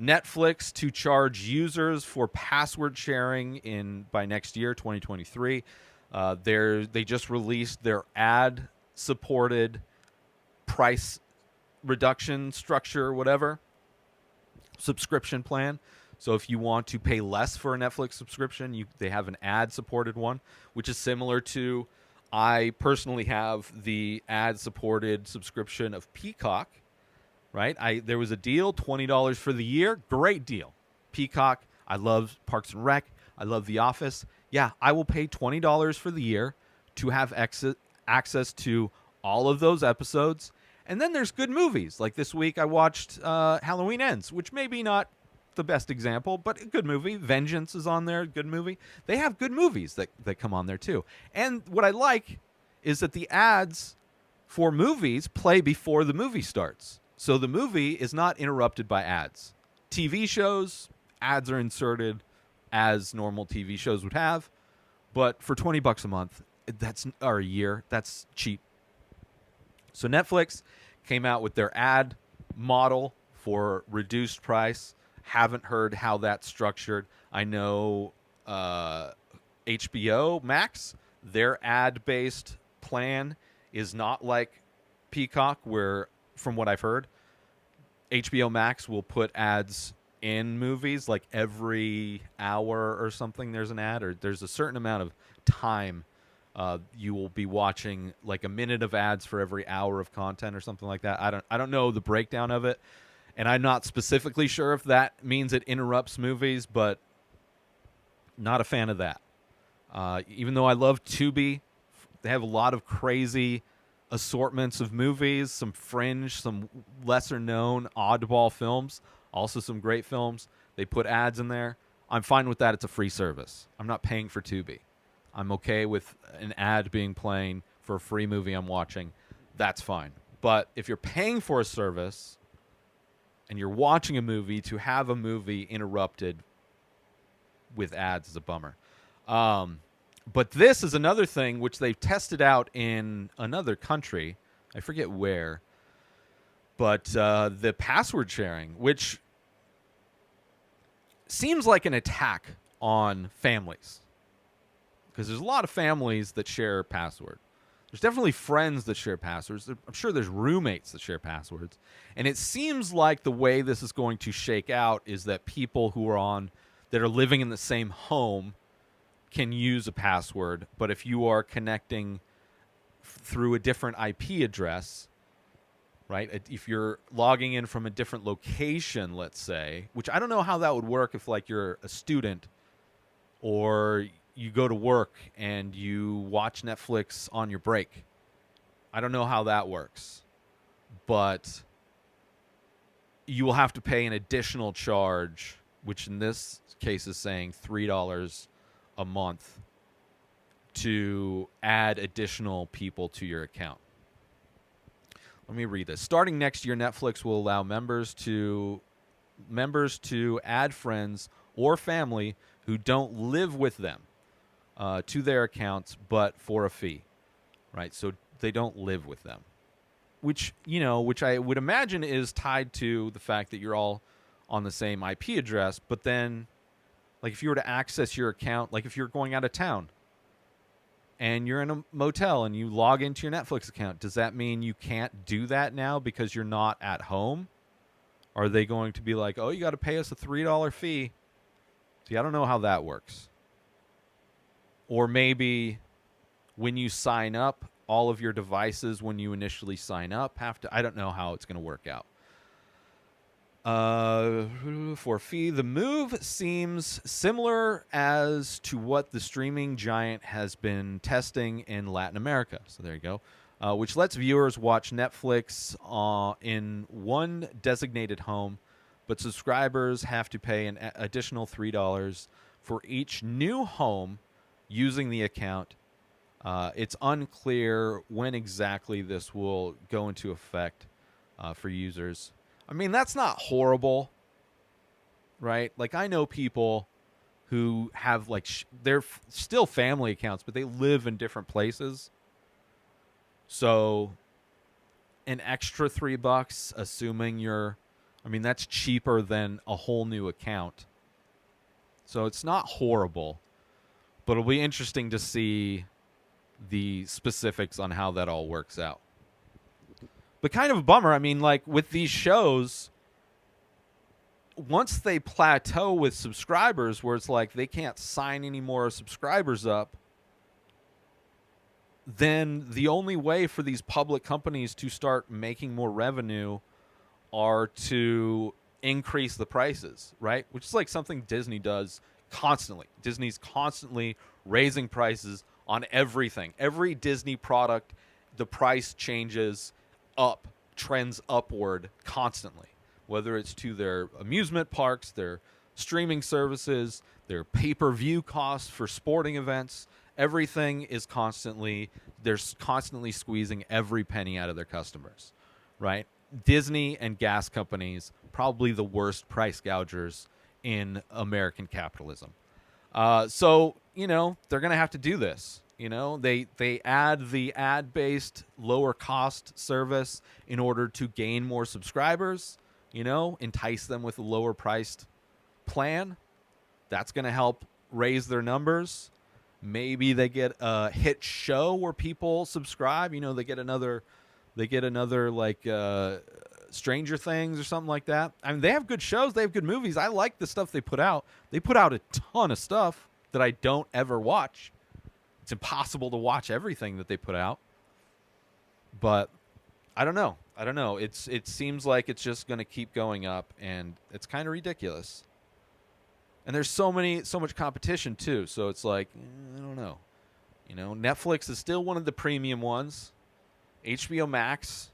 Netflix to charge users for password sharing by next year, 2023. They just released their ad-supported price reduction structure, whatever, subscription plan. So if you want to pay less for a Netflix subscription, they have an ad-supported one, which is similar to, I personally have the ad-supported subscription of Peacock, right? There was a deal, $20 for the year. Great deal. Peacock, I love Parks and Rec. I love The Office. Yeah, I will pay $20 for the year to have access to all of those episodes. And then there's good movies. Like this week I watched Halloween Ends, which maybe not the best example, but a good movie. Vengeance is on there, good movie. They have good movies that come on there too. And what I like is that the ads for movies play before the movie starts. So the movie is not interrupted by ads. TV shows, ads are inserted as normal TV shows would have, but for $20 a month, or a year, that's cheap. So Netflix came out with their ad model for reduced price. Haven't heard how that's structured. I know HBO Max, their ad-based plan is not like Peacock, where, from what I've heard, HBO Max will put ads in movies like every hour or something. There's an ad, or there's a certain amount of time you will be watching, like a minute of ads for every hour of content or something like that. I don't know the breakdown of it, and I'm not specifically sure if that means it interrupts movies, but not a fan of that. Even though I love Tubi, they have a lot of crazy assortments of movies, some fringe, some lesser-known oddball films, also some great films. They put ads in there. I'm fine with that. It's a free service. I'm not paying for Tubi. I'm okay with an ad being playing for a free movie I'm watching. That's fine. But if you're paying for a service and you're watching a movie, to have a movie interrupted with ads is a bummer. But this is another thing which they've tested out in another country. I forget where. But the password sharing, which seems like an attack on families. Because there's a lot of families that share password. There's definitely friends that share passwords. I'm sure there's roommates that share passwords. And it seems like the way this is going to shake out is that people that are living in the same home can use a password. But if you are connecting through a different IP address, right? If you're logging in from a different location, let's say, which I don't know how that would work if, like, you're a student or you go to work and you watch Netflix on your break. I don't know how that works. But you will have to pay an additional charge, which in this case is saying $3 a month, to add additional people to your account. Let me read this. Starting next year, Netflix will allow members to add friends or family who don't live with them to their accounts, but for a fee, right? So they don't live with them, which I would imagine is tied to the fact that you're all on the same IP address. But then, like, if you were to access your account, like if you're going out of town and you're in a motel and you log into your Netflix account, does that mean you can't do that now because you're not at home? Are they going to be like, oh, you got to pay us a $3 fee? See, I don't know how that works. Or maybe when you sign up, all of your devices when you initially sign up have to. I don't know how it's going to work out. For a fee, the move seems similar as to what the streaming giant has been testing in Latin America. So there you go. Which lets viewers watch Netflix in one designated home, but subscribers have to pay an additional $3 for each new home using the account. It's unclear when exactly this will go into effect for users. I mean, that's not horrible, right? Like, I know people who have, like, they're still family accounts, but they live in different places. So an extra $3, assuming you're I mean, that's cheaper than a whole new account. So it's not horrible, but it'll be interesting to see the specifics on how that all works out. But kind of a bummer. I mean, like with these shows, once they plateau with subscribers where it's like they can't sign any more subscribers up, then the only way for these public companies to start making more revenue are to increase the prices, right? Which is like something Disney does constantly. Disney's constantly raising prices on everything. Every Disney product, the price changes up, trends upward constantly, whether it's to their amusement parks, their streaming services, their pay-per-view costs for sporting events. Everything is they're constantly squeezing every penny out of their customers, right? Disney and gas companies, probably the worst price gougers in American capitalism. So, they're going to have to do this. They add the ad-based lower cost service in order to gain more subscribers, entice them with a lower priced plan. That's going to help raise their numbers. Maybe they get a hit show where people subscribe. They get another like Stranger Things or something like that. I mean, they have good shows. They have good movies. I like the stuff they put out. They put out a ton of stuff that I don't ever watch. It's impossible to watch everything that they put out. But I don't know. It seems like it's just going to keep going up, and it's kind of ridiculous. And there's so much competition too. So it's like, I don't know. Netflix is still one of the premium ones. HBO Max,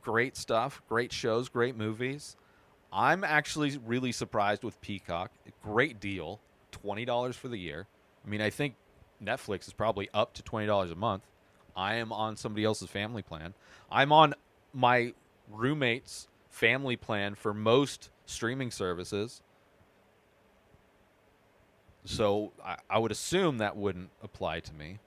great stuff, great shows, great movies. I'm actually really surprised with Peacock. Great deal, $20 for the year. I mean, I think Netflix is probably up to $20 a month. I am on somebody else's family plan. I'm on my roommate's family plan for most streaming services. So I would assume that wouldn't apply to me,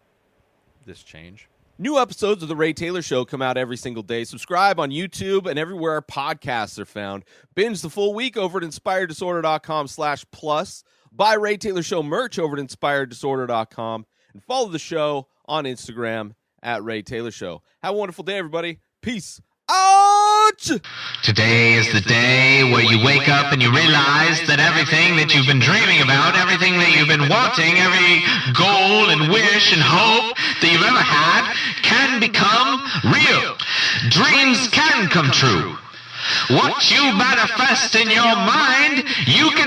this change. New episodes of The Ray Taylor Show come out every single day. Subscribe on YouTube and everywhere our podcasts are found. Binge the full week over at inspireddisorder.com/plus. Buy Ray Taylor Show merch over at inspireddisorder.com. And follow the show on Instagram at Ray Taylor Show. Have a wonderful day, everybody. Peace out! Today is the day where you wake up and you realize that everything that you've been dreaming about, everything that you've been wanting, every goal and wish and hope that you've ever had can become real. Dreams can come true. What you manifest in your mind, you can